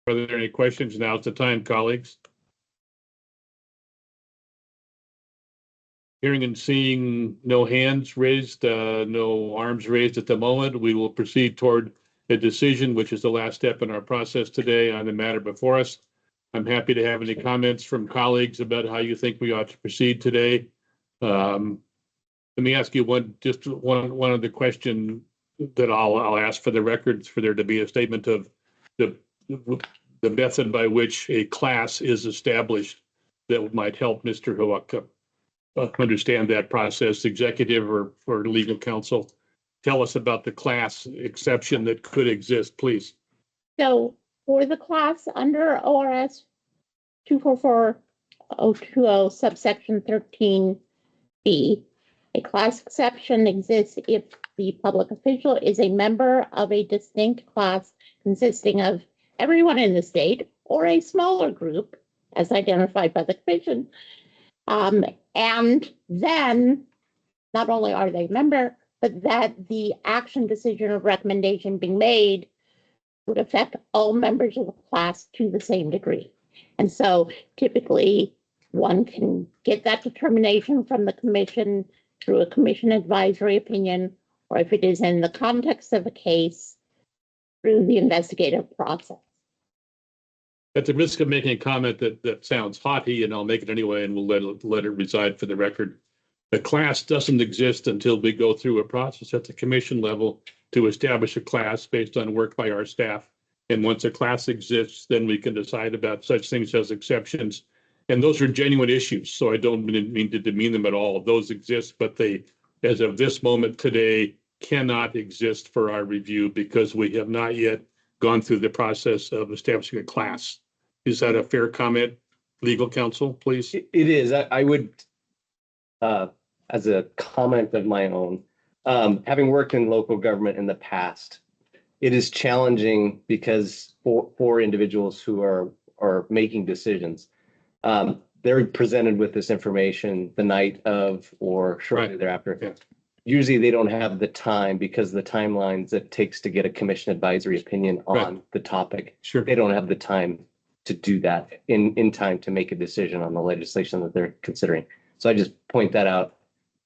Are there any questions? Now's the time, colleagues. Hearing and seeing no hands raised, no arms raised at the moment, we will proceed toward a decision, which is the last step in our process today on the matter before us. I'm happy to have any comments from colleagues about how you think we ought to proceed today. Let me ask you one other question that I'll ask for the records, for there to be a statement of the method by which a class is established that might help Mr. Huaka understand that process. Executive or legal counsel, tell us about the class exception that could exist, please. So for the class under ORS 244020 subsection 13B, a class exception exists if the public official is a member of a distinct class consisting of everyone in the state or a smaller group as identified by the commission. And then not only are they a member, but that the action, decision, or recommendation being made would affect all members of the class to the same degree. And so typically one can get that determination from the commission through a commission advisory opinion, or if it is in the context of a case, through the investigative process. At the risk of making a comment that sounds haughty, and I'll make it anyway, and we'll let it reside for the record. The class doesn't exist until we go through a process at the commission level to establish a class based on work by our staff. And once a class exists, then we can decide about such things as exceptions. And those are genuine issues, so I don't mean to demean them at all. Those exist, but they, as of this moment today, cannot exist for our review because we have not yet gone through the process of establishing a class. Is that a fair comment, legal counsel, please? It is. I would, as a comment of my own, having worked in local government in the past, it is challenging because for individuals who are making decisions, they're presented with this information the night of or shortly thereafter. Yeah. Usually they don't have the time because of the timelines it takes to get a commission advisory opinion on the topic. Sure. They don't have the time to do that in time to make a decision on the legislation that they're considering. So I just point that out.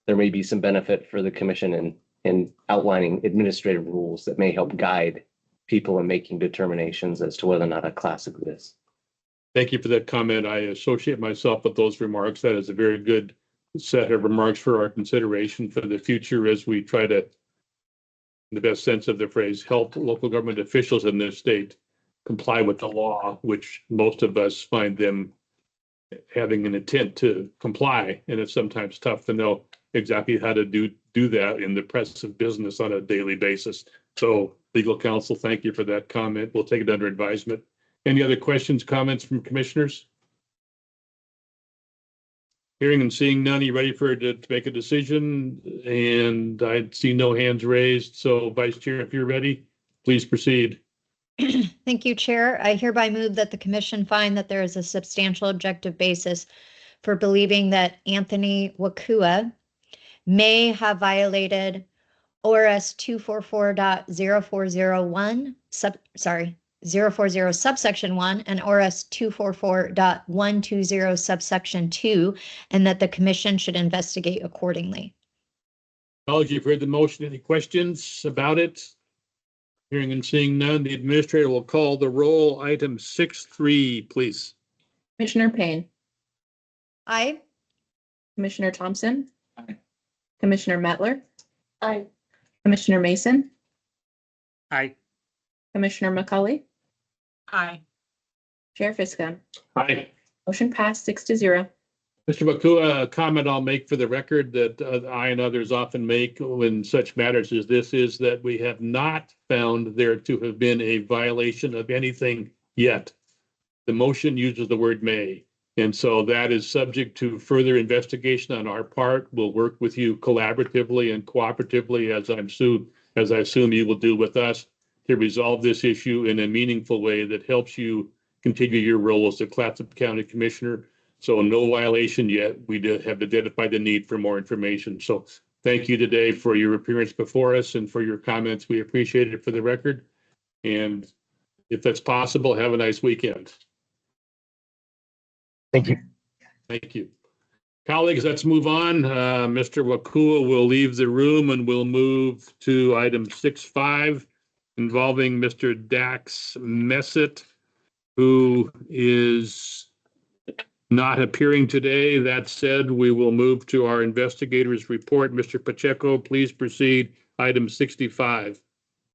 There may be some benefit for the commission in outlining administrative rules that may help guide people in making determinations as to whether or not a class exists. Thank you for that comment. I associate myself with those remarks. That is a very good set of remarks for our consideration for the future as we try to, in the best sense of the phrase, help local government officials in this state comply with the law, which most of us find them having an intent to comply. And it's sometimes tough to know exactly how to do that in the press of business on a daily basis. So legal counsel, thank you for that comment. We'll take it under advisement. Any other questions, comments from commissioners? Hearing and seeing none, are you ready to make a decision? And I see no hands raised. So Vice Chair, if you're ready, please proceed. Thank you, Chair. I hereby move that the commission find that there is a substantial objective basis for believing that Anthony Wakua may have violated ORS 244.0401, 040 subsection 1 and ORS 244.120 subsection 2, and that the commission should investigate accordingly. Colleagues, you've heard the motion. Any questions about it? Hearing and seeing none, the administrator will call the roll. Item 6.3, please. Commissioner Payne. Aye. Commissioner Thompson. Aye. Commissioner Mettler. Aye. Commissioner Mason. Aye. Commissioner McCauley. Aye. Chair Fiscon. Aye. Motion passed 6-0. Mr. Wakua, a comment I'll make for the record that I and others often make when such matters as this is that we have not found there to have been a violation of anything yet. The motion uses the word may, and so that is subject to further investigation on our part. We'll work with you collaboratively and cooperatively, as I assume you will do with us, to resolve this issue in a meaningful way that helps you continue your role as the Clatsop County Commissioner. So no violation yet. We have identified the need for more information. So thank you today for your appearance before us and for your comments. We appreciate it for the record. And If that's possible, have a nice weekend. Thank you. Thank you. Colleagues, let's move on. Mr. Wakua will leave the room and we'll move to item 6.5 involving Mr. Dax Messett, who is not appearing today. That said, we will move to our investigators report. Mr. Pacheco, please proceed. Item 65.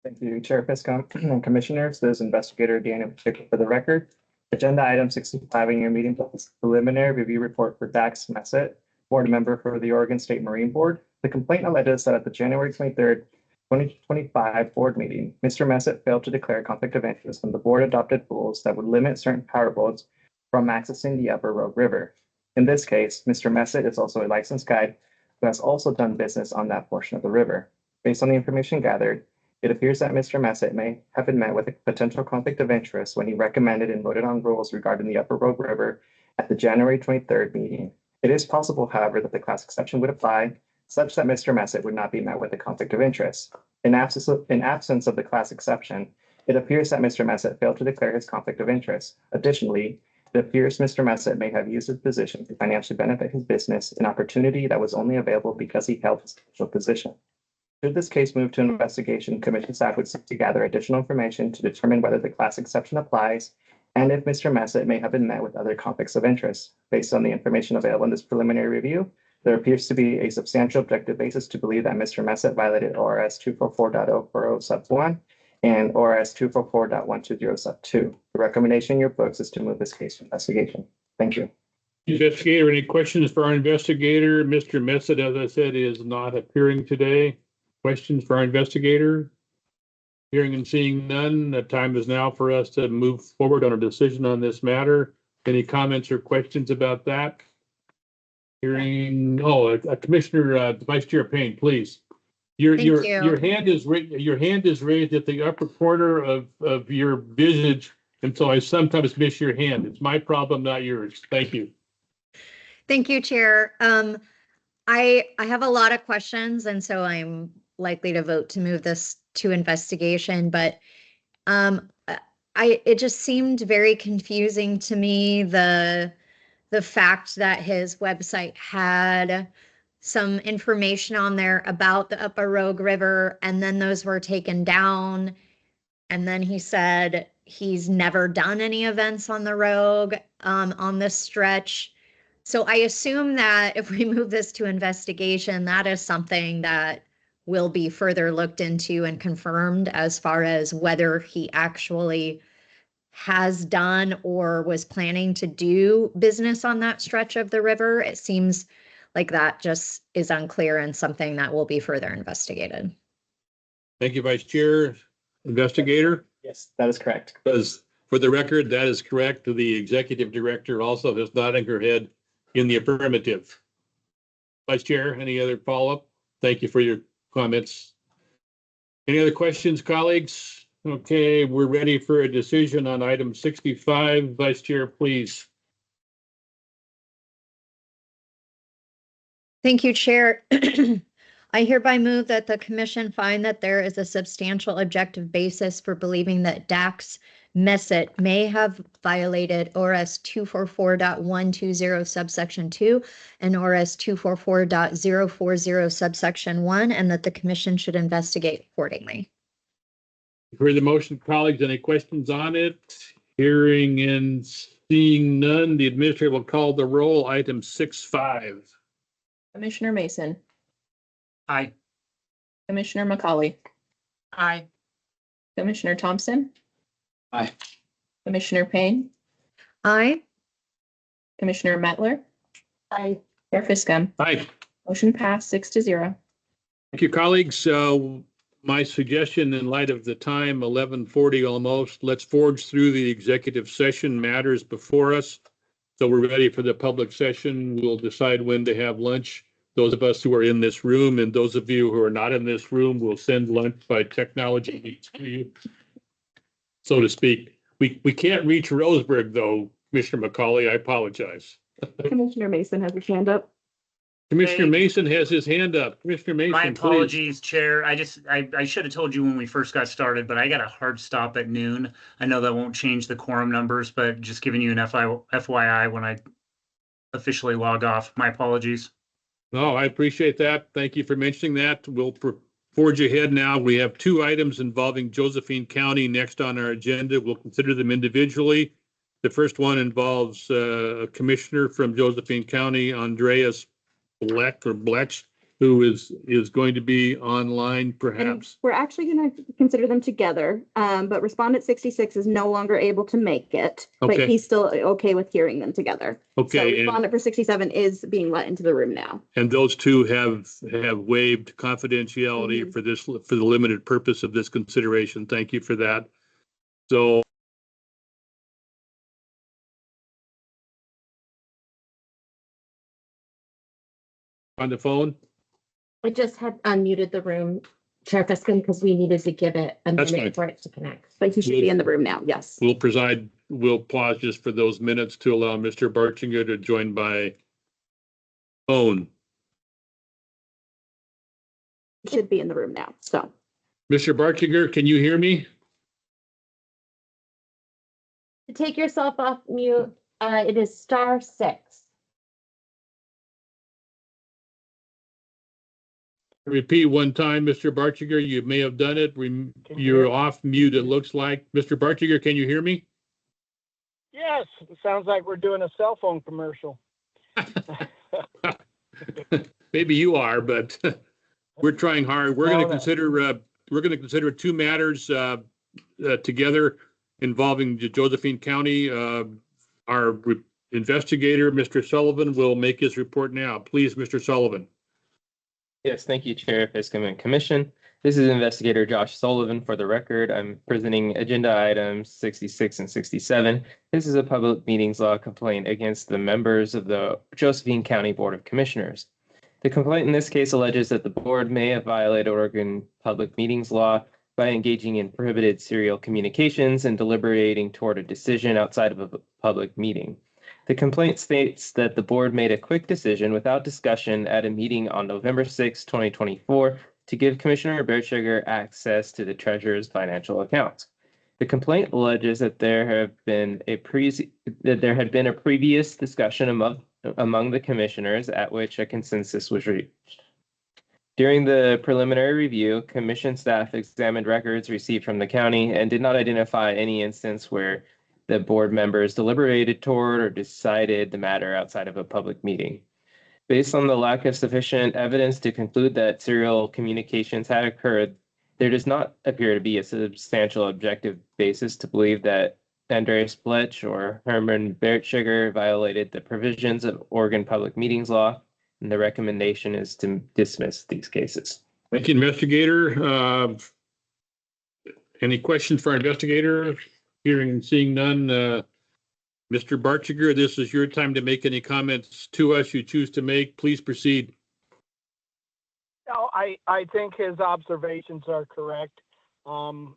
Thank you, Chair Fiscom and Commissioners. This is Investigator Daniel Pacheco for the record. Agenda item 65 in your meeting is preliminary review report for Dax Messett, board member for the Oregon State Marine Board. The complaint alleges that at the January 23rd, 2025 board meeting, Mr. Messett failed to declare a conflict of interest when the board adopted rules that would limit certain power boats from accessing the Upper Rogue River. In this case, Mr. Messett is also a licensed guide who has also done business on that portion of the river. Based on the information gathered, it appears that Mr. Messett may have been met with a potential conflict of interest when he recommended and voted on rules regarding the Upper Rogue River at the January 23rd meeting. It is possible, however, that the class exception would apply such that Mr. Messett would not be met with a conflict of interest. In absence of the class exception, it appears that Mr. Messett failed to declare his conflict of interest. Additionally, it appears Mr. Messett may have used his position to financially benefit his business, an opportunity that was only available because he held his official position. Should this case move to investigation, Commission staff would seek to gather additional information to determine whether the class exception applies and if Mr. Messett may have been met with other conflicts of interest. Based on the information available in this preliminary review, there appears to be a substantial objective basis to believe that Mr. Messett violated ORS 244.040 sub 1 and ORS 244.120 sub 2. The recommendation in your books is to move this case to investigation. Thank you. Investigator, any questions for our investigator? Mr. Messett, as I said, is not appearing today. Questions for our investigator? Hearing and seeing none, the time is now for us to move forward on a decision on this matter. Any comments or questions about that? Hearing, Commissioner, Vice Chair Payne, please. Your hand is raised at the upper corner of your visage, and so I sometimes miss your hand. It's my problem, not yours. Thank you. Thank you, Chair. I have a lot of questions, and so I'm likely to vote to move this to investigation, but it just seemed very confusing to me, the fact that his website had some information on there about the Upper Rogue River, and then those were taken down. And then he said he's never done any events on the Rogue on this stretch. So I assume that if we move this to investigation, that is something that will be further looked into and confirmed as far as whether he actually has done or was planning to do business on that stretch of the river. It seems like that just is unclear and something that will be further investigated. Thank you, Vice Chair. Investigator? Yes, that is correct. Because for the record, that is correct. The Executive Director also is nodding her head in the affirmative. Vice Chair, any other follow-up? Thank you for your comments. Any other questions, colleagues? Okay, we're ready for a decision on item 65. Vice Chair, please. Thank you, Chair. I hereby move that the Commission find that there is a substantial objective basis for believing that Dax Messett may have violated ORS 244.120 subsection 2 and ORS 244.040 subsection 1, and that the Commission should investigate accordingly. You've heard the motion, colleagues. Any questions on it? Hearing and seeing none, the administrator will call the roll. Item 6.5. Commissioner Mason, Aye. Commissioner McCauley, Aye. Commissioner Thompson. Aye. Commissioner Payne, Aye. Commissioner Mettler, Aye. Chair Fiscom. Aye. Motion passed 6-0. Thank you, colleagues. My suggestion in light of the time, 11:40 almost, let's forge through the executive session matters before us. So we're ready for the public session. We'll decide when to have lunch. Those of us who are in this room and those of you who are not in this room will send lunch by technology to you, so to speak. We can't reach Roseburg though, Commissioner McCauley. I apologize. Commissioner Mason has his hand up. Commissioner Hey. Mason has his hand up. Commissioner Mason, My please. apologies, Chair. I should have told you when we first got started, but I got a hard stop at noon. I know that won't change the quorum numbers, but just giving you an FYI when I officially log off. My apologies. No, I appreciate that. Thank you for mentioning that. We'll forge ahead now. We have two items involving Josephine County next on our agenda. We'll consider them individually. The first one involves a commissioner from Josephine County, Andreas Blech, who is going to be online And perhaps. we're actually going to consider them together, but respondent 66 is no longer able to make it, but Okay. he's still okay with hearing them together. So Okay, and, respondent for 67 is being let into the room now. and those two have waived confidentiality Mhm. for the limited purpose of this consideration. Thank you for that. So on the phone, I just had unmuted the room, Chair Fiskin, because we needed to give it a That's minute fine. for it to connect. But he should be in the room now, yes. we'll pause just for those minutes to allow Mr. Barchinger to join by phone. He should be in the room now, so. Mr. Barchinger, can you hear me? To take yourself off mute, it is *6. Repeat one time, Mr. Barchinger, you may have done it. You're off mute, it looks like. Mr. Barchinger, can you hear me? Yes, it sounds like we're doing a cell phone commercial. Maybe you are, but we're trying hard. We're going to No. consider two matters together involving Josephine County. Our investigator, Mr. Sullivan, will make his report now. Please, Mr. Sullivan. Yes, thank you, Chair, Fiscum, and Commission. This is Investigator Josh Sullivan for the record. I'm presenting agenda items 66 and 67. This is a public meetings law complaint against the members of the Josephine County Board of Commissioners. The complaint in this case alleges that the board may have violated Oregon public meetings law by engaging in prohibited serial communications and deliberating toward a decision outside of a public meeting. The complaint states that the board made a quick decision without discussion at a meeting on November 6, 2024, to give Commissioner Bertschiger access to the treasurer's financial accounts. The complaint alleges that there had been a previous discussion among the commissioners at which a consensus was reached. During the preliminary review, commission staff examined records received from the county and did not identify any instance where the board members deliberated toward or decided the matter outside of a public meeting. Based on the lack of sufficient evidence to conclude that serial communications had occurred, there does not appear to be a substantial objective basis to believe that Andreas Blech or Herman Bertschiger violated the provisions of Oregon Public Meetings Law, and the recommendation is to dismiss these cases. Thank you, investigator. Any questions for our investigator? Hearing and seeing none. Mr. Barchinger, this is your time to make any comments to us you choose to make. Please proceed. No, I think his observations are correct. I'll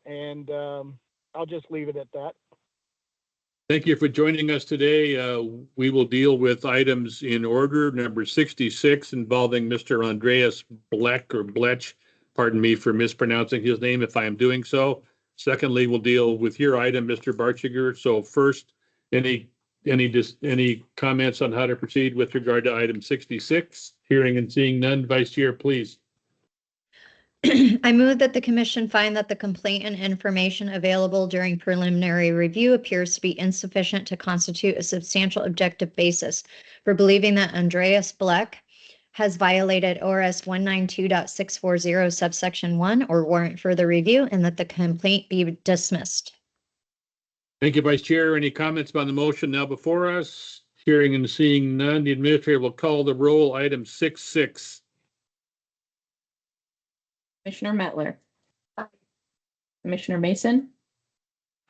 just leave it at that. Thank you for joining us today. We will deal with items in order. Number 66 involving Mr. Andreas Blech, pardon me for mispronouncing his name if I am doing so. Secondly, we'll deal with your item, Mr. Barchinger. So first, any comments on how to proceed with regard to item 66? Hearing and seeing none, Vice Chair, please. I move that the commission find that the complaint and information available during preliminary review appears to be insufficient to constitute a substantial objective basis for believing that Andreas Blech has violated ORS 192.640 subsection 1 or warrant further review, and that the complaint be dismissed. Thank you, Vice Chair. Any comments on the motion now before us? Hearing and seeing none, the administrator will call the roll. Item 66. Commissioner Mettler. Commissioner Mason.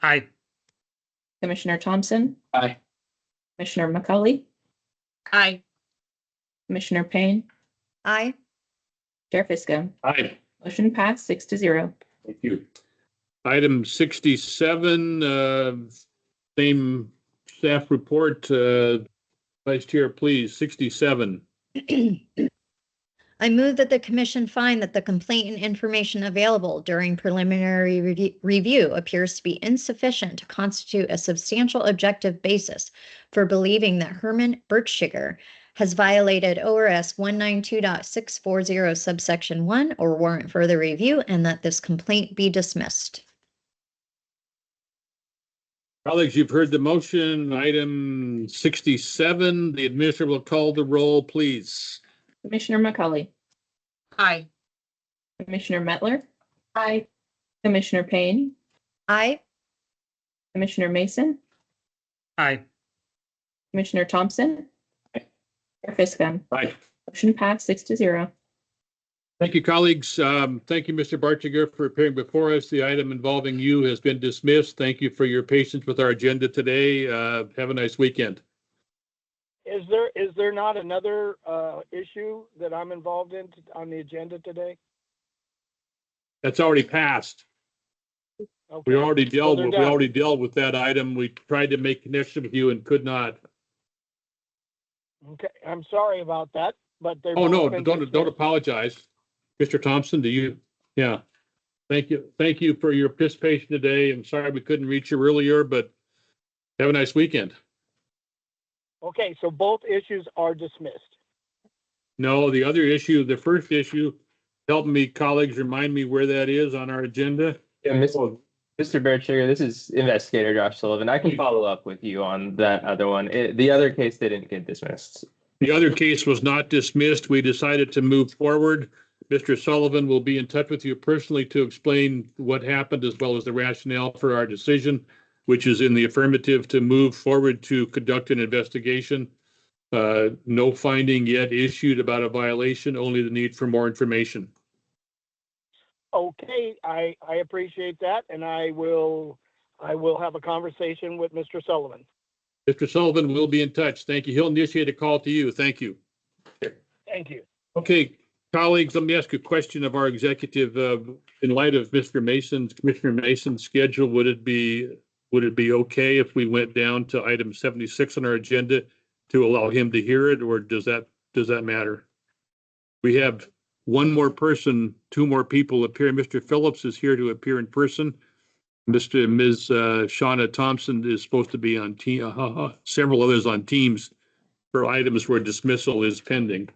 Aye. Commissioner Thompson. Aye. Commissioner McCauley. Aye. Commissioner Payne. Aye. Chair Fiscum. Aye. Motion passed 6-0. Thank you. Item 67, same staff report. Vice Chair, please. 67. I move that the commission find that the complaint and information available during preliminary review appears to be insufficient to constitute a substantial objective basis for believing that Herman Birchshiger has violated ORS 192.640 subsection 1 or warrant further review, and that this complaint be dismissed. Colleagues, you've heard the motion. Item 67, the administrator will call the roll, please. Commissioner McCauley, Aye. Commissioner Mettler, Aye. Commissioner Payne, Aye. Commissioner Mason, Aye. Commissioner Thompson, Chair Fiscom. Aye. Motion passed 6-0. Thank you, colleagues. Thank you, Mr. Barchiger, for appearing before us. The item involving you has been dismissed. Thank you for your patience with our agenda today. Have a nice weekend. Is there not another issue that I'm involved in on the agenda today? That's already passed. Okay. We already dealt they're with, that item. We tried to make connection with you and could not. Okay, I'm sorry about that, but they've Oh, no, all been don't dismissed. apologize. Mr. Thompson, do you? Yeah. Thank you. Thank you for your participation today. I'm sorry we couldn't reach you earlier, but have a nice weekend. Okay, so both issues are dismissed. No, the other issue, the first issue, help me, colleagues, remind me where that is on our agenda. Yeah, Mr. Birchshiger, this is Investigator Josh Sullivan. I can follow up with you on that other one. The other case didn't get dismissed. The other case was not dismissed. We decided to move forward. Mr. Sullivan will be in touch with you personally to explain what happened as well as the rationale for our decision, which is in the affirmative to move forward to conduct an investigation. No finding yet issued about a violation, only the need for more information. Okay, I appreciate that, and I will have a conversation with Mr. Sullivan. Mr. Sullivan will be in touch. Thank you. He'll initiate a call to you. Thank you. Thank you. Okay, colleagues, let me ask a question of our executive. In light of Commissioner Mason's schedule, would it be okay if we went down to item 76 on our agenda to allow him to hear it, or does that matter? We have one more person, two more people appear. Mr. Phillips is here to appear in person. Ms. Shauna Thompson is supposed to be on team, several others on teams for items where dismissal is pending.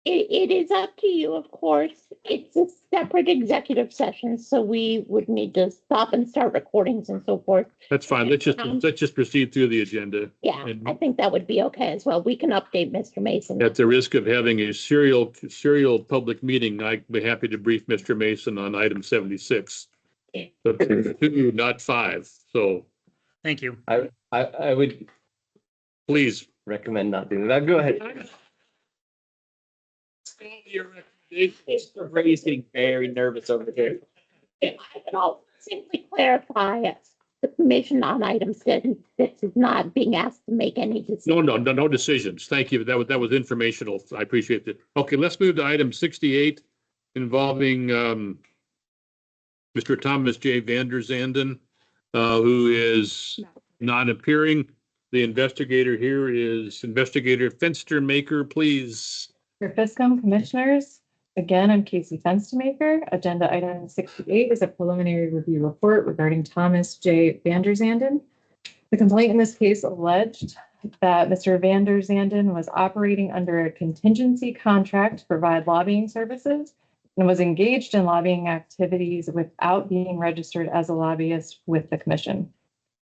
It is up to you, of course. It's a separate executive session, so we would need to stop and start recordings and so forth. That's fine. Let's just proceed through the agenda. Yeah, And I think that would be okay as well. We can update Mr. Mason. at the risk of having a serial public meeting, I'd be happy to brief Mr. Mason on item 76. So 2, not 5. So Thank you. I would please. recommend not doing that. Go ahead. Your Brady's getting very nervous over here. I'll simply clarify the commission on items that is not being asked to make any decisions. No decisions. Thank you. That was informational. I appreciate that. Okay, let's move to item 68 involving Mr. Thomas J. Vander Zanden, who is not appearing. The investigator here is Investigator Fenstermaker, please. Your FISCOM commissioners, again, I'm Casey Fenstermaker. Agenda item 68 is a preliminary review report regarding Thomas J. Vander Zanden. The complaint in this case alleged that Mr. Vander Zanden was operating under a contingency contract to provide lobbying services and was engaged in lobbying activities without being registered as a lobbyist with the commission.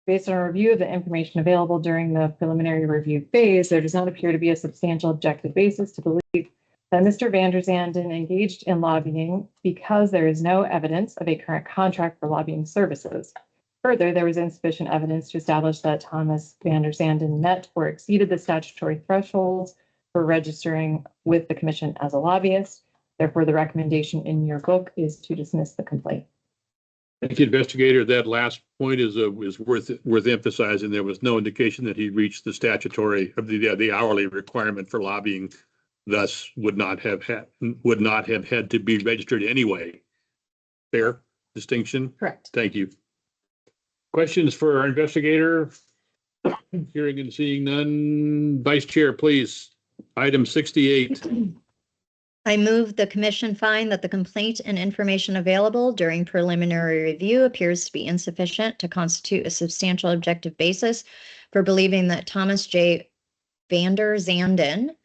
Based on a review of the information available during the preliminary review phase, there does not appear to be a substantial objective basis to believe that Mr. Vander Zanden engaged in lobbying because there is no evidence of a current contract for lobbying services. Further, there was insufficient evidence to establish that Thomas Vander Zanden met or exceeded the statutory thresholds for registering with the commission as a lobbyist. Therefore, the recommendation in your book is to dismiss the complaint. Thank you, investigator. That last point is worth emphasizing. There was no indication that he reached the statutory of the hourly requirement for lobbying, thus would not have had to be registered anyway. Fair distinction? Correct. Thank you. Questions for our investigator? Hearing and seeing none. Vice Chair, please. Item 68. I move the commission find that the complaint and information available during preliminary review appears to be insufficient to constitute a substantial objective basis for believing that Thomas J. Vander Zanden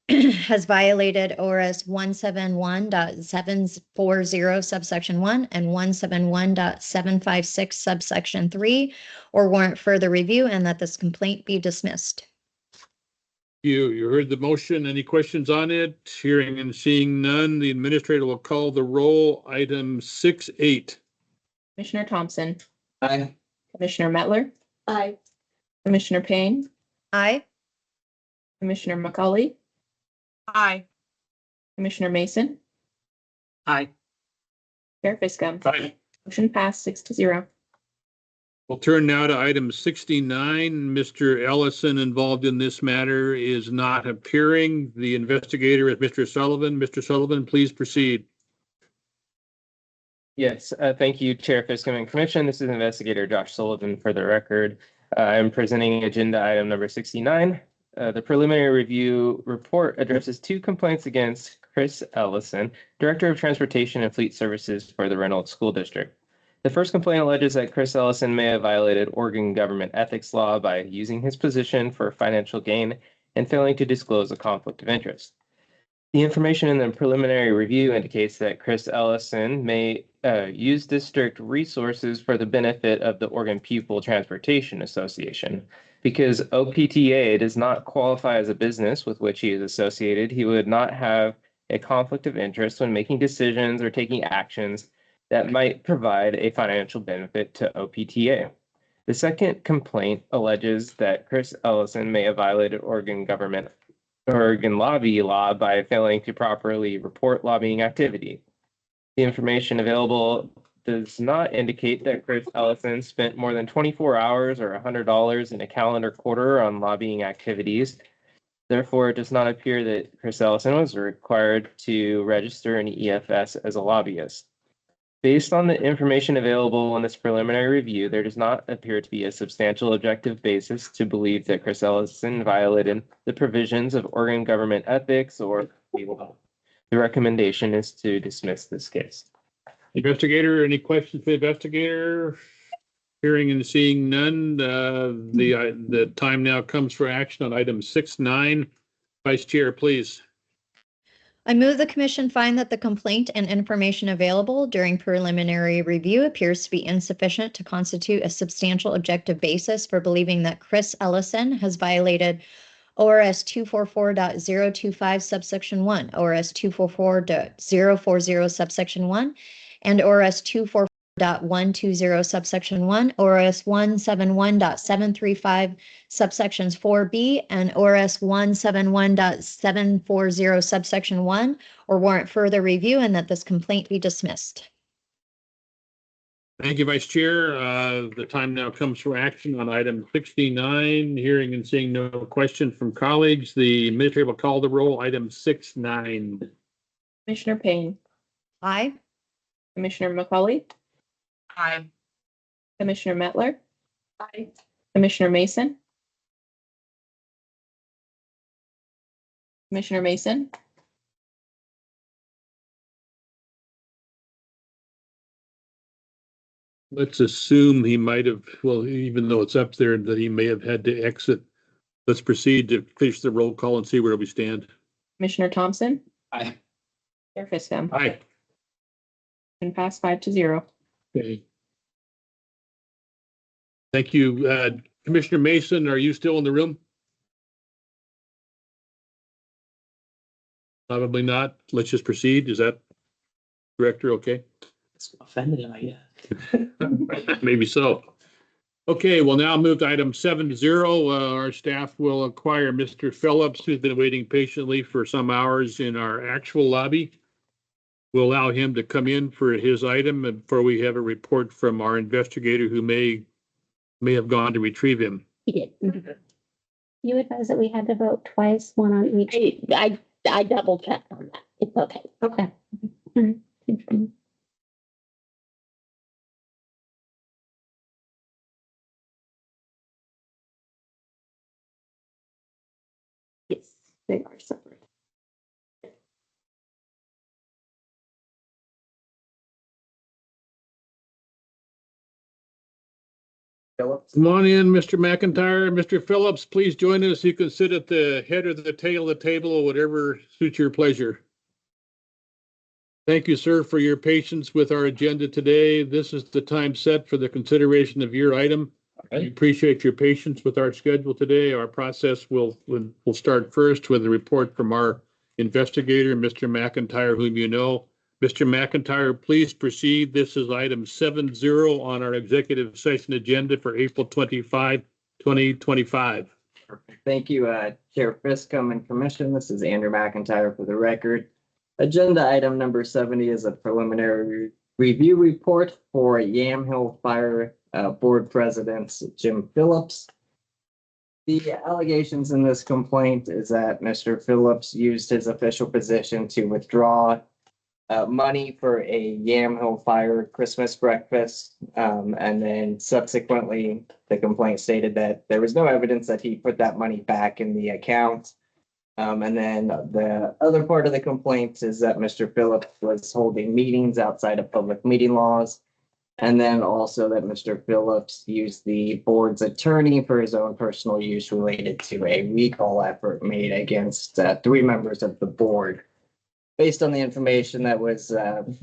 has violated ORS 171.740 subsection 1 and 171.756 subsection 3, or warrant further review, and that this complaint be dismissed. You heard the motion. Any questions on it? Hearing and seeing none, the administrator will call the roll. Item 6.8. Commissioner Thompson, Aye. Commissioner Mettler, Aye. Commissioner Payne, Aye. Commissioner McCauley, Aye. Commissioner Mason, Aye. Chair Fiscum. Aye. Motion passed 6-0. We'll turn now to item 69. Mr. Ellison, involved in this matter, is not appearing. The investigator is Mr. Sullivan. Mr. Sullivan, please proceed. Yes, thank you, Chair Fiscum and Commission. This is Investigator Josh Sullivan for the record. I'm presenting agenda item number 69. The preliminary review report addresses 2 complaints against Chris Ellison, Director of Transportation and Fleet Services for the Reynolds School District. The first complaint alleges that Chris Ellison may have violated Oregon government ethics law by using his position for financial gain and failing to disclose a conflict of interest. The information in the preliminary review indicates that Chris Ellison may use district resources for the benefit of the Oregon Pupil Transportation Association. Because OPTA does not qualify as a business with which he is associated, he would not have a conflict of interest when making decisions or taking actions that might provide a financial benefit to OPTA. The second complaint alleges that Chris Ellison may have violated Oregon lobby law by failing to properly report lobbying activity. The information available does not indicate that Chris Ellison spent more than 24 hours or $100 in a calendar quarter on lobbying activities. Therefore, it does not appear that Chris Ellison was required to register an EFS as a lobbyist. Based on the information available in this preliminary review, there does not appear to be a substantial objective basis to believe that Chris Ellison violated the provisions of Oregon government ethics or law. The recommendation is to dismiss this case. Investigator, any questions for the investigator? Hearing and seeing none, the time now comes for action on item 6.9. Vice Chair, please. I move the commission find that the complaint and information available during preliminary review appears to be insufficient to constitute a substantial objective basis for believing that Chris Ellison has violated ORS 244.025 subsection 1, ORS 244.040 subsection 1, and ORS 244.120 subsection 1, ORS 171.735 subsections 4B, and ORS 171.740 subsection 1, or warrant further review, and that this complaint be dismissed. Thank you, Vice Chair. The time now comes for action on item 69. Hearing and seeing no question from colleagues, the administrator will call the roll. Item 6.9. Commissioner Payne, Aye. Commissioner McCauley, Aye. Commissioner Mettler, Aye. Commissioner Mason, Commissioner Mason, Let's assume he might have, well, even though it's up there, that he may have had to exit. Let's proceed to finish the roll call and see where we stand. Commissioner Thompson, Aye. Chair Fiscum. Aye. Motion passed 5-0. Okay. Thank you. Commissioner Mason, are you still in the room? Probably not. Let's just proceed. Is that Director okay? Offended, am I yet? Maybe so. Okay, we'll now move to item 7.0. Our staff will acquire Mr. Phillips, who's been waiting patiently for some hours in our actual lobby. We'll allow him to come in for his item and before we have a report from our investigator who may have gone to retrieve him. He did. You advised that we had to vote twice, one on each. I double checked on that. It's okay. Okay. Yes. They are separate. Phillips? Come on in, Mr. McIntyre. Mr. Phillips, please join us. You can sit at the head or the tail of the table, or whatever suits your pleasure. Thank you, sir, for your patience with our agenda today. This is the time set for the consideration of your item. We appreciate your patience with our schedule today. Our process will start first with a report from our investigator, Mr. McIntyre, whom you know. Mr. McIntyre, please proceed. This is item 7-0 on our executive session agenda for April 25, 2025. Thank you, Chair Fiscom and Commission. This is Andrew McIntyre for the record. Agenda item number 70 is a preliminary review report for Yamhill Fire Board President Jim Phillips. The allegations in this complaint is that Mr. Phillips used his official position to withdraw money for a Yamhill Fire Christmas breakfast. And then subsequently, the complaint stated that there was no evidence that he put that money back in the account. And then the other part of the complaint is that Mr. Phillips was holding meetings outside of public meeting laws. And then also that Mr. Phillips used the board's attorney for his own personal use related to a recall effort made against 3 members of the board. Based on the information that was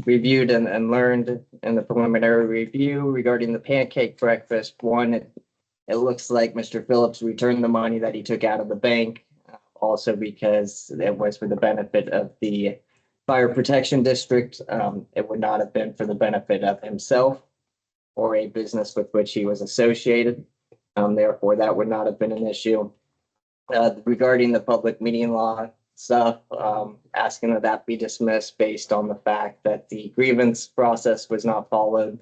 reviewed and learned in the preliminary review regarding the pancake breakfast, one, it looks like Mr. Phillips returned the money that he took out of the bank. Also because it was for the benefit of the fire protection district. It would not have been for the benefit of himself or a business with which he was associated. Therefore, that would not have been an issue. Regarding the public meeting law stuff, asking that that be dismissed based on the fact that the grievance process was not followed.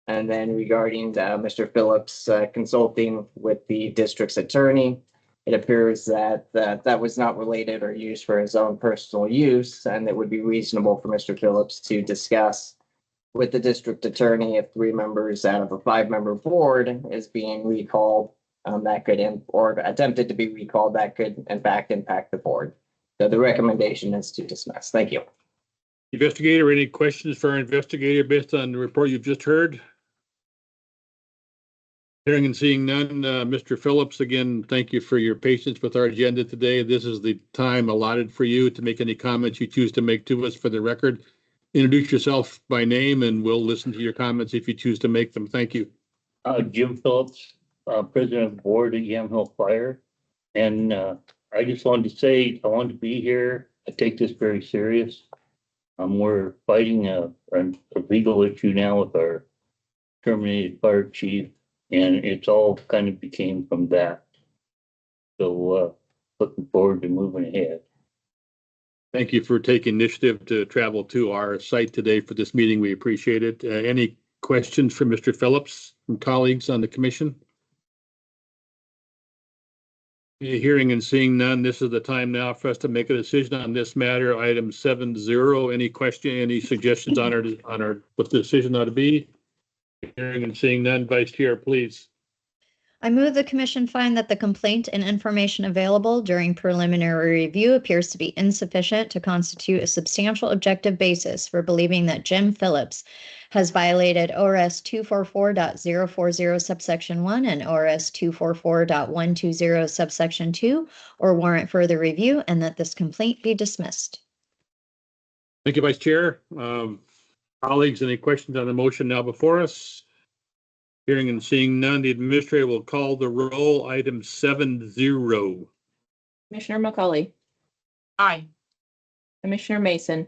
And then regarding Mr. Phillips consulting with the district's attorney, it appears that that was not related or used for his own personal use, and it would be reasonable for Mr. Phillips to discuss with the district attorney if 3 members out of a 5-member board is being recalled, that could or attempted to be recalled, that could in fact impact the board. So the recommendation is to dismiss. Thank you. Investigator, any questions for our investigator based on the report you've just heard? Hearing and seeing none, Mr. Phillips, again, thank you for your patience with our agenda today. This is the time allotted for you to make any comments you choose to make to us for the record. Introduce yourself by name and we'll listen to your comments if you choose to make them. Thank you. Jim Phillips, President of the Board at Yamhill Fire. And I just wanted to say, I wanted to be here. I take this very serious. We're fighting a legal issue now with our terminated fire chief. And it's all kind of became from that. So looking forward to moving ahead. Thank you for taking initiative to travel to our site today for this meeting. We appreciate it. Any questions for Mr. Phillips from colleagues on the commission? Hearing and seeing none, this is the time now for us to make a decision on this matter. Item 7-0. Any question, any suggestions on our what the decision ought to be? Hearing and seeing none, Vice Chair, please. I move the commission find that the complaint and information available during preliminary review appears to be insufficient to constitute a substantial objective basis for believing that Jim Phillips has violated ORS 244.040 subsection 1 and ORS 244.120 subsection 2 or warrant further review, and that this complaint be dismissed. Thank you, Vice Chair. Colleagues, any questions on the motion now before us? Hearing and seeing none, the administrator will call the roll. Item 7-0. Commissioner McCauley. Aye. Commissioner Mason.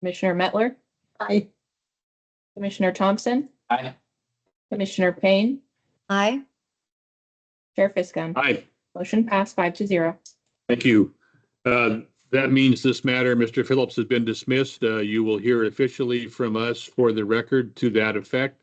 Commissioner Mettler. Aye. Commissioner Thompson. Aye. Commissioner Payne. Aye. Chair Fiscom. Aye. Motion passed 5-0. Thank you. That means this matter, Mr. Phillips, has been dismissed. You will hear officially from us for the record to that effect.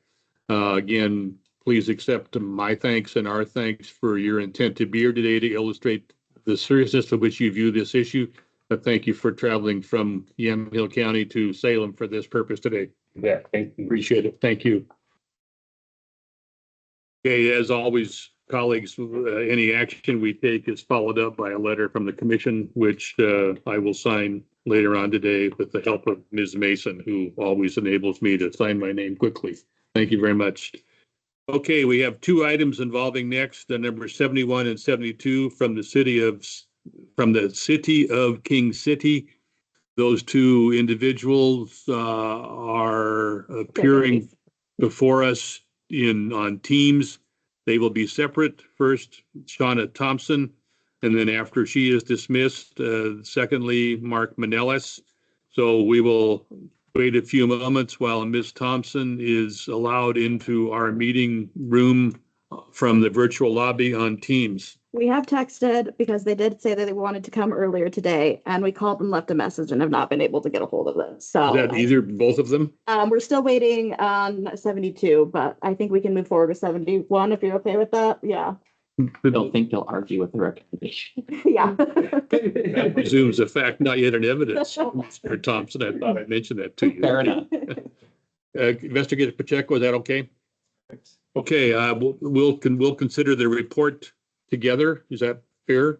Again, please accept my thanks and our thanks for your intent to be here today to illustrate the seriousness with which you view this issue. But thank you for traveling from Yamhill County to Salem for this purpose today. Yeah, thank you. Appreciate it. Thank you. Okay, as always, colleagues, any action we take is followed up by a letter from the commission, which I will sign later on today with the help of Ms. Mason, who always enables me to sign my name quickly. Thank you very much. Okay, we have two items involving next, number 71 and 72 from the city of King City. Those two individuals are appearing before us on Teams. They will be separate. First, Shauna Thompson, and then after she is dismissed, secondly, Mark Manellis. So we will wait a few moments while Ms. Thompson is allowed into our meeting room from the virtual lobby on Teams. We have texted because they did say that they wanted to come earlier today, and we called and left a message and have not been able to get a hold of them. So Is that both of them? we're still waiting on 72, but I think we can move forward with 71 if you're okay with that. Yeah. I don't think they'll argue with the recommendation. Yeah. That presumes a fact not yet in evidence, Mr. Thompson. I thought I'd mention that to you. Fair enough. Investigator Pacheco, is that okay? Okay, we'll consider the report together. Is that fair?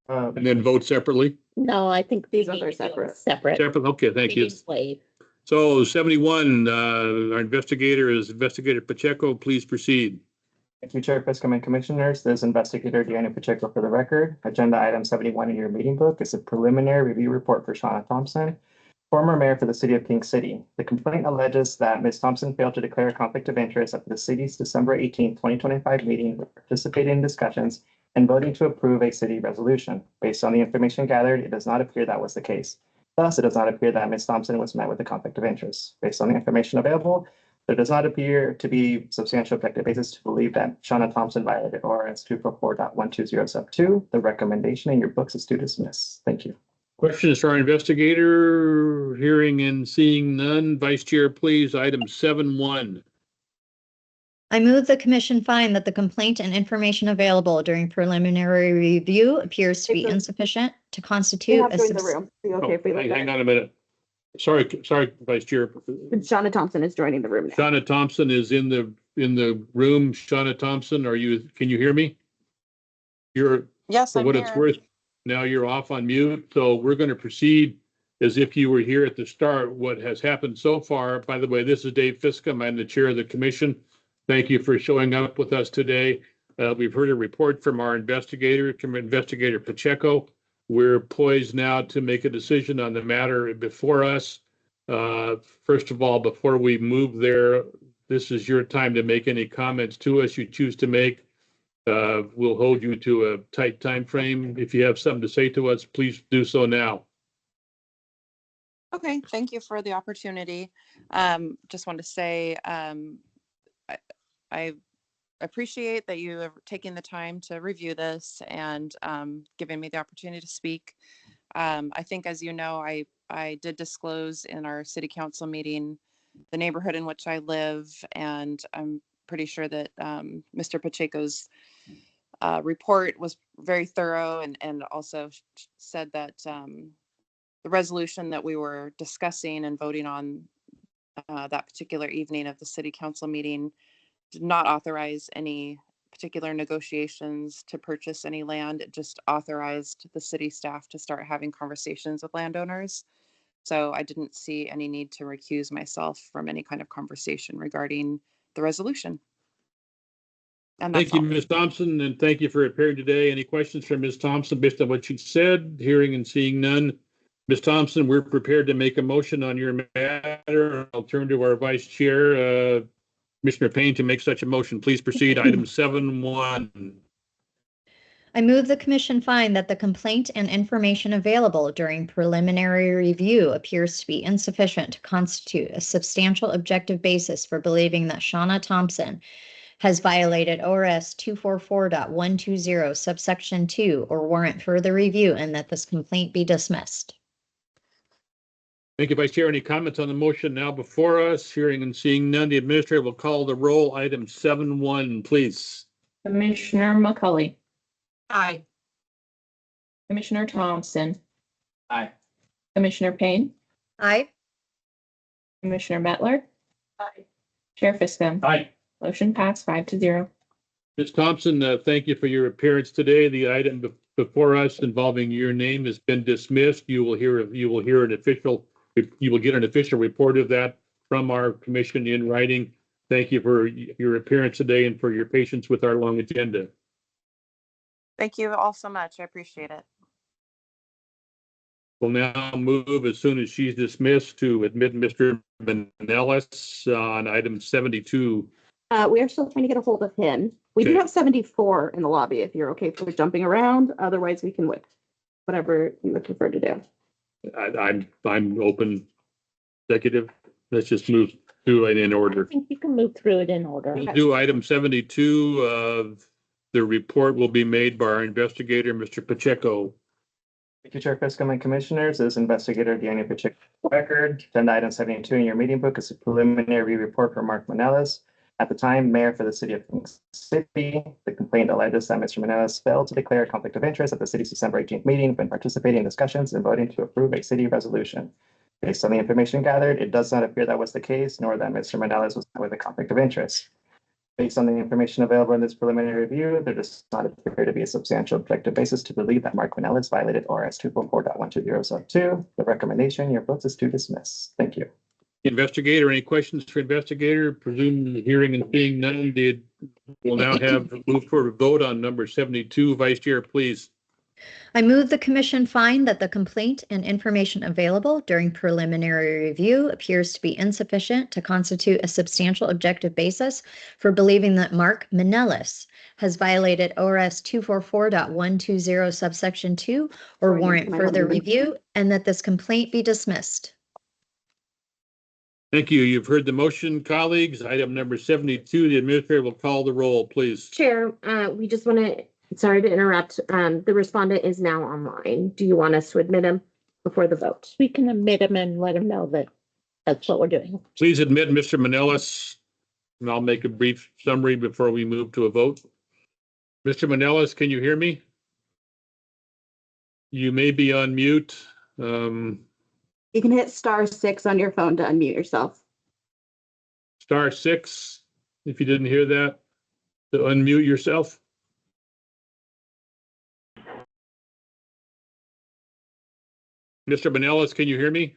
And then vote separately? No, I think These ones are separate. Separate. Separate, okay, thank you. Meeting's waived. So 71, our investigator is Investigator Pacheco. Please proceed. Thank you, Chair Fiscom and Commissioners. This is Investigator Deanna Pacheco for the record. Agenda item 71 in your meeting book is a preliminary review report for Shauna Thompson, former mayor for the city of King City. The complaint alleges that Ms. Thompson failed to declare a conflict of interest at the city's December 18, 2025 meeting, participating in discussions and voting to approve a city resolution. Based on the information gathered, it does not appear that was the case. Thus, it does not appear that Ms. Thompson was met with a conflict of interest. Based on the information available, there does not appear to be substantial objective basis to believe that Shauna Thompson violated ORS 244.120 sub 2. The recommendation in your books is to dismiss. Thank you. Questions for our investigator? Hearing and seeing none. Vice Chair, please. Item 7.1. I move the commission find that the complaint and information available during preliminary review appears to be insufficient to You constitute have a to in the room. Are you okay if we look Hang at on a minute. Sorry, Vice Chair. it? Shauna Thompson is joining the room now. Shauna Thompson is in the room. Shauna Thompson, can you hear me? Yes, For I'm what here. it's worth, now you're off on mute. So we're going to proceed as if you were here at the start. What has happened so far, by the way, this is Dave Fiscom. I'm the chair of the commission. Thank you for showing up with us today. We've heard a report from our Investigator Pacheco. We're poised now to make a decision on the matter before us. First of all, before we move there, this is your time to make any comments to us you choose to make. We'll hold you to a tight time frame. If you have something to say to us, please do so now. Okay, thank you for the opportunity. Just want to say I appreciate that you are taking the time to review this and giving me the opportunity to speak. I think, as you know, I did disclose in our city council meeting the neighborhood in which I live, and I'm pretty sure that Mr. Pacheco's report was very thorough and also said that the resolution that we were discussing and voting on that particular evening of the city council meeting did not authorize any particular negotiations to purchase any land. It just authorized the city staff to start having conversations with landowners. So I didn't see any need to recuse myself from any kind of conversation regarding the resolution. And that's Thank you, Ms. Thompson, and thank you for appearing today. Any questions from Ms. Thompson based on what she said? Hearing and seeing none. Ms. Thompson, we're prepared to make a motion on your matter. I'll turn to our vice chair, Commissioner Payne, to make such a motion. Please proceed. Item 7.1. I move the commission find that the complaint and information available during preliminary review appears to be insufficient to constitute a substantial objective basis for believing that Shauna Thompson has violated ORS 244.120 subsection 2 or warrant further review, and that this complaint be dismissed. Thank you, Vice Chair. Any comments on the motion now before us? Hearing and seeing none, the administrator will call the roll. Item 7.1, please. Commissioner McCully, Aye. Commissioner Thompson, Aye. Commissioner Payne, Aye. Commissioner Mettler. Aye. Chair Fiscom. Aye. Motion passed 5-0. Ms. Thompson, thank you for your appearance today. The item before us involving your name has been dismissed. You will get an official report of that from our commission in writing. Thank you for your appearance today and for your patience with our long agenda. Thank you all so much. I appreciate it. We'll now move, as soon as she's dismissed, to admit Mr. Manellis on item 72. We are still trying to get a hold of him. We do Okay. have 74 in the lobby if you're okay for jumping around. Otherwise, we can wait. Whatever you would prefer to do. I'm open, executive. Let's just move through it in order. I think you can move through it in order. We'll do item 72. The report will be made by our investigator, Mr. Pacheco. Thank you, Chair Fiscom and Commissioners. This is Investigator Daniel Pacheco. Record, agenda item 72 in your meeting book is a preliminary report from Mark Manellis. At the time, Mayor for the City of King City, the complaint alleges that Mr. Manellis failed to declare a conflict of interest at the city's December 18th meeting when participating in discussions and voting to approve a city resolution. Based on the information gathered, it does not appear that was the case, nor that Mr. Manellis was with a conflict of interest. Based on the information available in this preliminary review, there does not appear to be a substantial objective basis to believe that Mark Manellis violated ORS 244.120 sub 2. The recommendation, your vote is to dismiss. Thank you. Investigator, any questions for investigator? Presume hearing and seeing none, we'll now move for a vote on number 72. Vice Chair, please. I move the commission find that the complaint and information available during preliminary review appears to be insufficient to constitute a substantial objective basis for believing that Mark Manellis has violated ORS 244.120 subsection 2 or warrant further review, and that this complaint be dismissed. Thank you. You've heard the motion, colleagues. Item number 72, the administrator will call the roll, please. Chair, we just want to, sorry to interrupt. The respondent is now online. Do you want us to admit him before the vote? We can admit him and let him know that that's what we're doing. Please admit Mr. Manellis, and I'll make a brief summary before we move to a vote. Mr. Manellis, can you hear me? You may be on mute. You can hit *6 on your phone to unmute yourself. *6, if you didn't hear that, to unmute yourself. Mr. Manellis, can you hear me?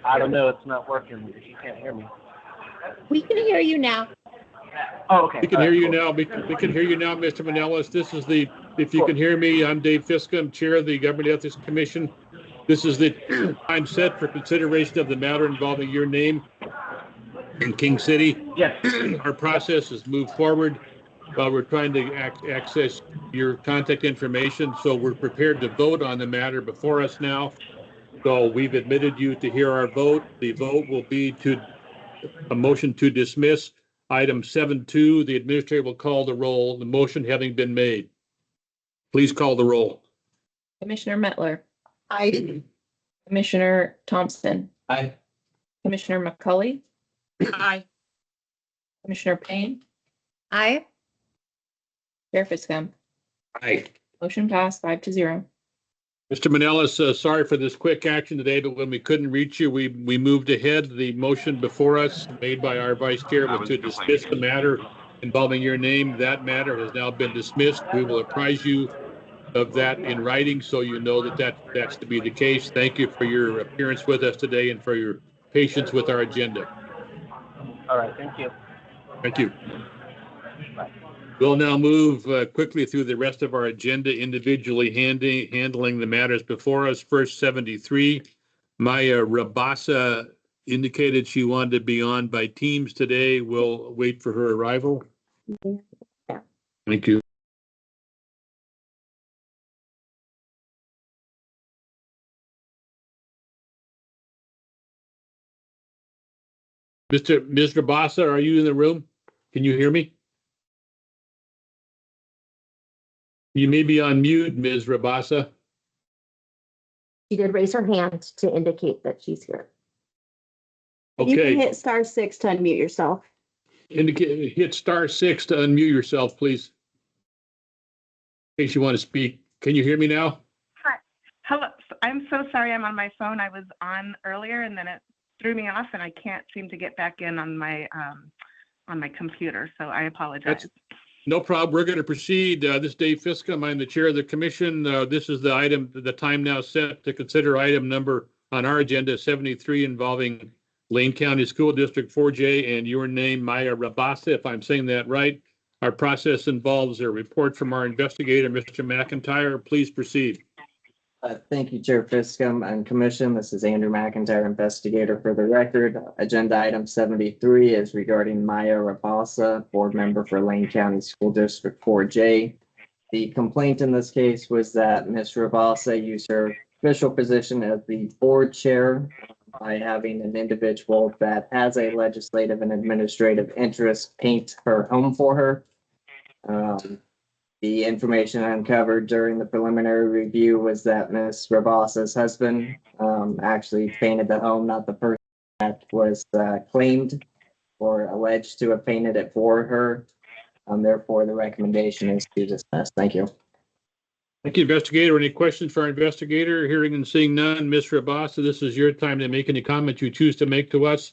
I don't know, it's not working if you can't hear me. We can hear you now. Oh, okay. We can hear you now. We can hear you now, Mr. Manellis. This is the, if you can hear me, I'm Dave Fiscom, Chair of the Government Ethics Commission. This is the time set for consideration of the matter involving your name in King City. Yes. Our process has moved forward while we're trying to access your contact information. So we're prepared to vote on the matter before us now. So we've admitted you to hear our vote. The vote will be to a motion to dismiss. Item 7.2, the administrator will call the roll, the motion having been made. Please call the roll. Commissioner Mettler, Aye. Commissioner Thompson, Aye. Commissioner McCully, Aye. Commissioner Payne, Aye. Chair Fiscom. Aye. Motion passed 5-0. Mr. Manellis, sorry for this quick action today, but when we couldn't reach you, we moved ahead. The motion before us made by our vice chair was to dismiss the matter involving your name. That matter has now been dismissed. We will apprise you of that in writing, so you know that's to be the case. Thank you for your appearance with us today and for your patience with our agenda. All right, thank you. Thank you. We'll now move quickly through the rest of our agenda, individually handling the matters before us. First, 73. Maya Rabasa indicated she wanted to be on by Teams today. We'll wait for her arrival. Yeah. Thank you. Ms. Rabasa, are you in the room? Can you hear me? You may be on mute, Ms. Rabasa. She did raise her hand to indicate that she's here. You can Okay, hit *6 to unmute yourself. hit *6 to unmute yourself, please. In case you want to speak. Can you hear me now? Hi. Hello. I'm so sorry I'm on my phone. I was on earlier and then it threw me off and I can't seem to get back in on my computer, so I apologize. No problem. We're going to proceed. This is Dave Fiscum. I'm the chair of the commission. This is the time now set to consider item number on our agenda 73 involving Lane County School District 4J and your name, Maya Rabasa, if I'm saying that right. Our process involves a report from our investigator, Mr. McIntyre. Please proceed. Thank you, Chair Fiscum and Commission. This is Andrew McIntyre, investigator for the record. Agenda item 73 is regarding Maya Rabasa, board member for Lane County School District 4J. The complaint in this case was that Ms. Rabasa used her official position as the board chair by having an individual that has a legislative and administrative interest paint her home for her. The information uncovered during the preliminary review was that Ms. Rabasa's husband actually painted the home, not the person that was claimed or alleged to have painted it for her. Therefore, the recommendation is to dismiss. Thank you. Thank you, investigator. Any questions for our investigator? Hearing and seeing none. Ms. Rabasa, this is your time to make any comments you choose to make to us.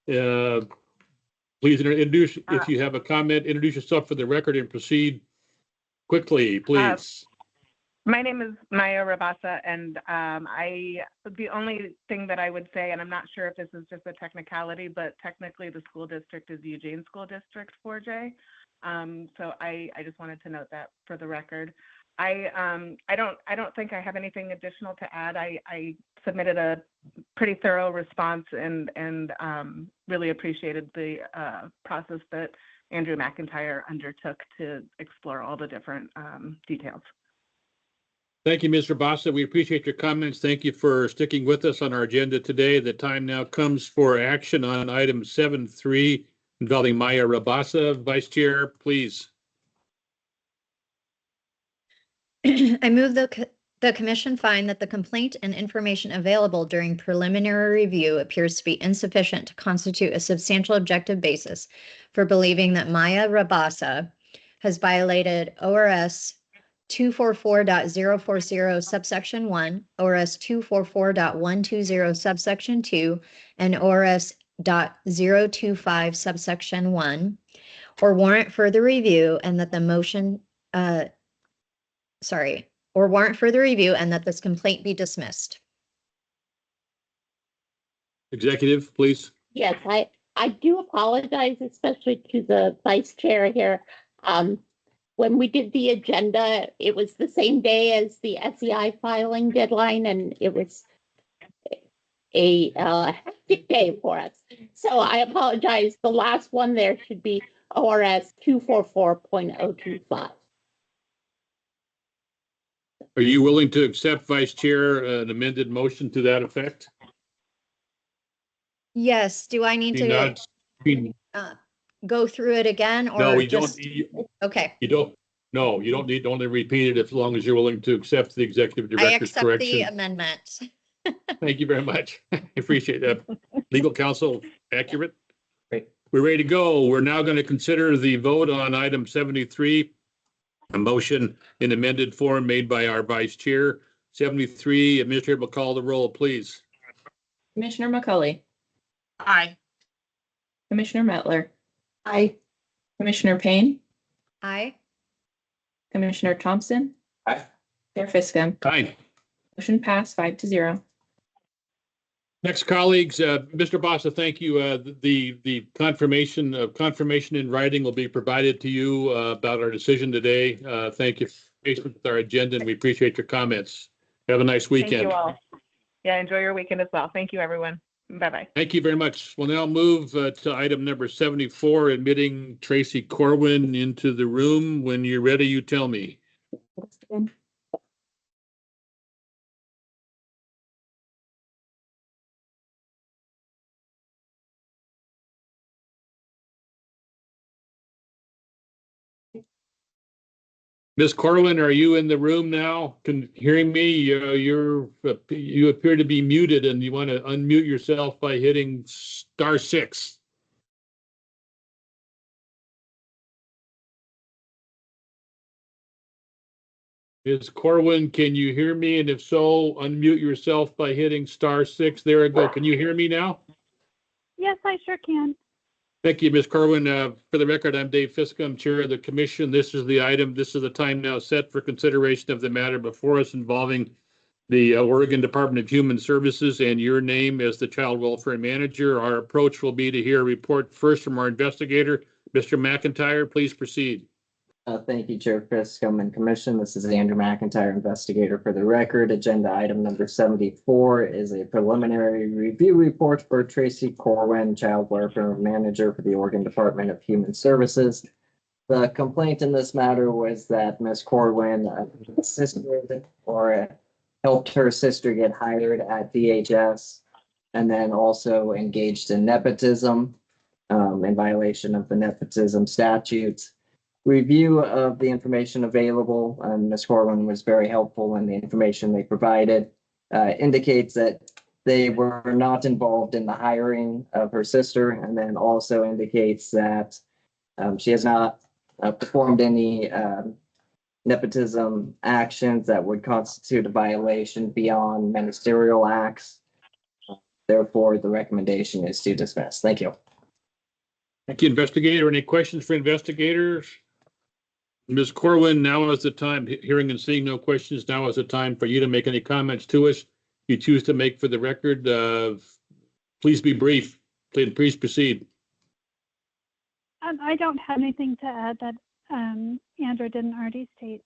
Please introduce, if you have a comment, introduce yourself for the record and proceed quickly, please. My name is Maya Rabasa, and the only thing that I would say, and I'm not sure if this is just a technicality, but technically the school district is Eugene School District 4J. So I just wanted to note that for the record. I don't think I have anything additional to add. I submitted a pretty thorough response and really appreciated the process that Andrew McIntyre undertook to explore all the different details. Thank you, Ms. Rabasa. We appreciate your comments. Thank you for sticking with us on our agenda today. The time now comes for action on item 7.3 involving Maya Rabasa. Vice Chair, please. I move the commission find that the complaint and information available during preliminary review appears to be insufficient to constitute a substantial objective basis for believing that Maya Rabasa has violated ORS 244.040 subsection 1, ORS 244.120 subsection 2, and ORS .025 subsection 1, or warrant further review, and that the motion or warrant further review and that this complaint be dismissed. Executive, please. Yes, I do apologize, especially to the vice chair here. When we did the agenda, it was the same day as the SEI filing deadline, and it was a hectic day for us. So I apologize. The last one there should be ORS 244.025. Are you willing to accept, Vice Chair, an amended motion to that effect? Yes. Do I need to go through it again, or no, you just... don't. Okay. You don't. No, you don't need to only repeat it as long as you're willing to accept the executive director's correction. I accept the amendment. Thank you very much. I appreciate that. Legal counsel, accurate? Great. We're ready to go. We're now going to consider the vote on item 73, a motion in amended form made by our vice chair. 73, Administrator will call the roll, please. Commissioner McCulley. Aye. Commissioner Mettler. Aye. Commissioner Payne. Aye. Commissioner Thompson. Aye. Chair Fiscum. Aye. Motion passed 5-0. Next, colleagues, Mr. Bassa, thank you. The confirmation in writing will be provided to you about our decision today. Thank you for patience with our agenda, and we appreciate your comments. Have a nice weekend. Thank you all. Yeah, enjoy your weekend as well. Thank you, everyone. Bye-bye. Thank you very much. We'll now move to item number 74, admitting Tracy Corwin into the room. When you're ready, you tell me. Ms. Corwin, are you in the room now? Hearing me? You appear to be muted, and you want to unmute yourself by hitting *6. Ms. Corwin, can you hear me? And if so, unmute yourself by hitting *6. There we go. Can you hear me now? Yes, I sure can. Thank you, Ms. Corwin. For the record, I'm Dave Fiscum, Chair of the Commission. This is the item. This is the time now set for consideration of the matter before us involving the Oregon Department of Human Services and your name as the Child Welfare Manager. Our approach will be to hear a report first from our investigator. Mr. McIntyre, please proceed. Thank you, Chair Fiscum and Commission. This is Andrew McIntyre, investigator for the record. Agenda item number 74 is a preliminary review report for Tracy Corwin, Child Welfare Manager for the Oregon Department of Human Services. The complaint in this matter was that Ms. Corwin assisted or helped her sister get hired at DHS and then also engaged in nepotism in violation of the nepotism statutes. Review of the information available, and Ms. Corwin was very helpful in the information they provided, indicates that they were not involved in the hiring of her sister, and then also indicates that she has not performed any nepotism actions that would constitute a violation beyond ministerial acts. Therefore, the recommendation is to dismiss. Thank you. Thank you, investigator. Any questions for investigators? Ms. Corwin, now is the time. Hearing and seeing no questions, now is the time for you to make any comments to us. You choose to make for the record. Please be brief. Please proceed. I don't have anything to add that Andrew didn't already state.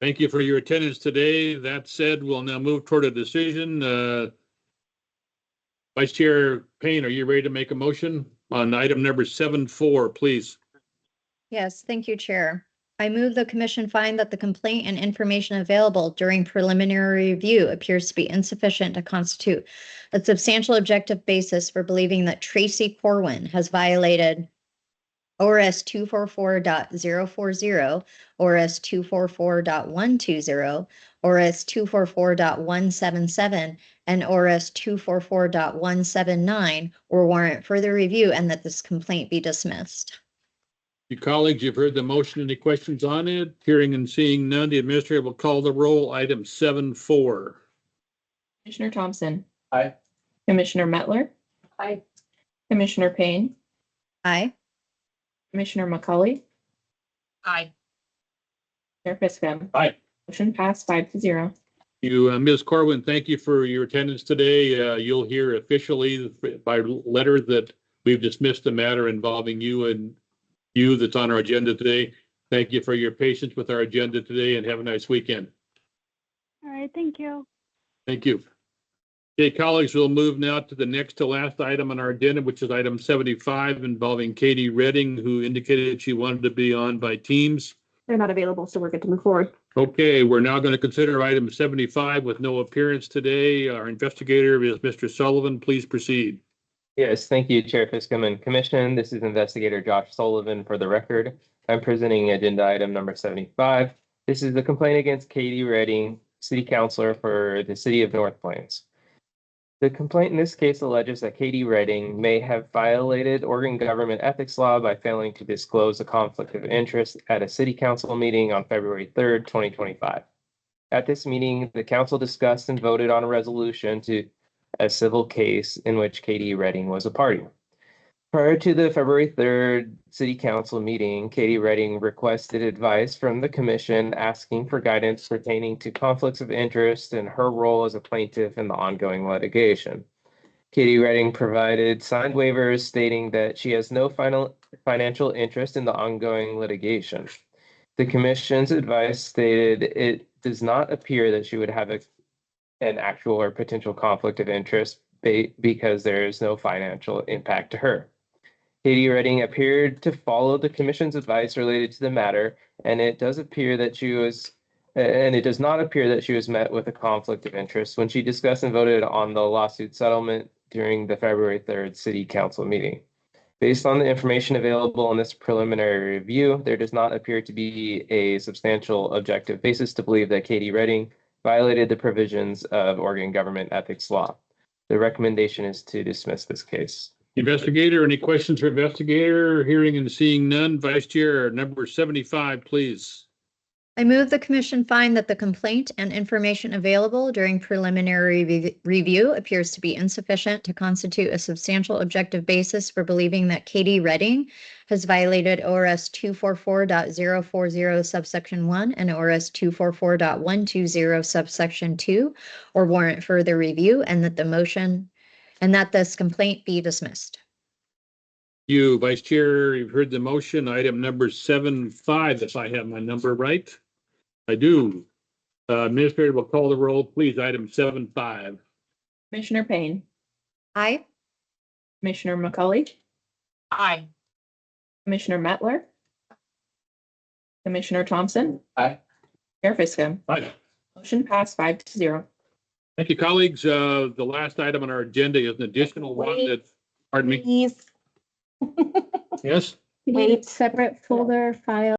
Thank you for your attendance today. That said, we'll now move toward a decision. Vice Chair Payne, are you ready to make a motion on item number 7.4, please? Yes, thank you, Chair. I move the commission find that the complaint and information available during preliminary review appears to be insufficient to constitute a substantial objective basis for believing that Tracy Corwin has violated ORS 244.040, ORS 244.120, ORS 244.177, and ORS 244.179, or warrant further review, and that this complaint be dismissed. You colleagues, you've heard the motion. Any questions on it? Hearing and seeing none, the administrator will call the roll. Item 7.4. Commissioner Thompson. Aye. Commissioner Mettler. Aye. Commissioner Payne. Aye. Commissioner McCauley. Aye. Chair Fiscum. Aye. Motion passed 5-0. You, Ms. Corwin, thank you for your attendance today. You'll hear officially by letter that we've dismissed the matter involving you and you that's on our agenda today. Thank you for your patience with our agenda today and have a nice weekend. All right, thank you. Thank you. Okay, colleagues, we'll move now to the next to last item on our agenda, which is item 75 involving Katie Redding, who indicated she wanted to be on by Teams. They're not available, so we're good to move forward. Okay, we're now going to consider item 75 with no appearance today. Our investigator is Mr. Sullivan. Please proceed. Yes, thank you, Chair Fiscum and Commission. This is Investigator Josh Sullivan for the record. I'm presenting agenda item number 75. This is the complaint against Katie Redding, City Councilor for the City of North Plains. The complaint in this case alleges that Katie Redding may have violated Oregon government ethics law by failing to disclose a conflict of interest at a City Council meeting on February 3rd, 2025. At this meeting, the council discussed and voted on a resolution to a civil case in which Katie Redding was a party. Prior to the February 3rd City Council meeting, Katie Redding requested advice from the commission asking for guidance pertaining to conflicts of interest and her role as a plaintiff in the ongoing litigation. Katie Redding provided signed waivers stating that she has no financial interest in the ongoing litigation. The commission's advice stated it does not appear that she would have an actual or potential conflict of interest because there is no financial impact to her. Katie Redding appeared to follow the commission's advice related to the matter, and it does not appear that she was met with a conflict of interest when she discussed and voted on the lawsuit settlement during the February 3rd City Council meeting. Based on the information available in this preliminary review, there does not appear to be a substantial objective basis to believe that Katie Redding violated the provisions of Oregon government ethics law. The recommendation is to dismiss this case. Investigator, any questions for investigator? Hearing and seeing none. Vice Chair, number 75, please. I move the commission find that the complaint and information available during preliminary review appears to be insufficient to constitute a substantial objective basis for believing that Katie Redding has violated ORS 244.040 subsection 1 and ORS 244.120 subsection 2 or warrant further review, and that this complaint be dismissed. You, Vice Chair, you've heard the motion, item number 7.5, if I have my number right. I do. Administrator will call the roll, please, item 7.5. Commissioner Payne, Aye. Commissioner McCauley, Aye. Commissioner Mettler, Commissioner Thompson, Aye. Chair Fiskham. Aye. Motion passed 5-0. Thank you, colleagues. The last item on our agenda is an additional one that, pardon me, Please. yes? Wait, separate folder file.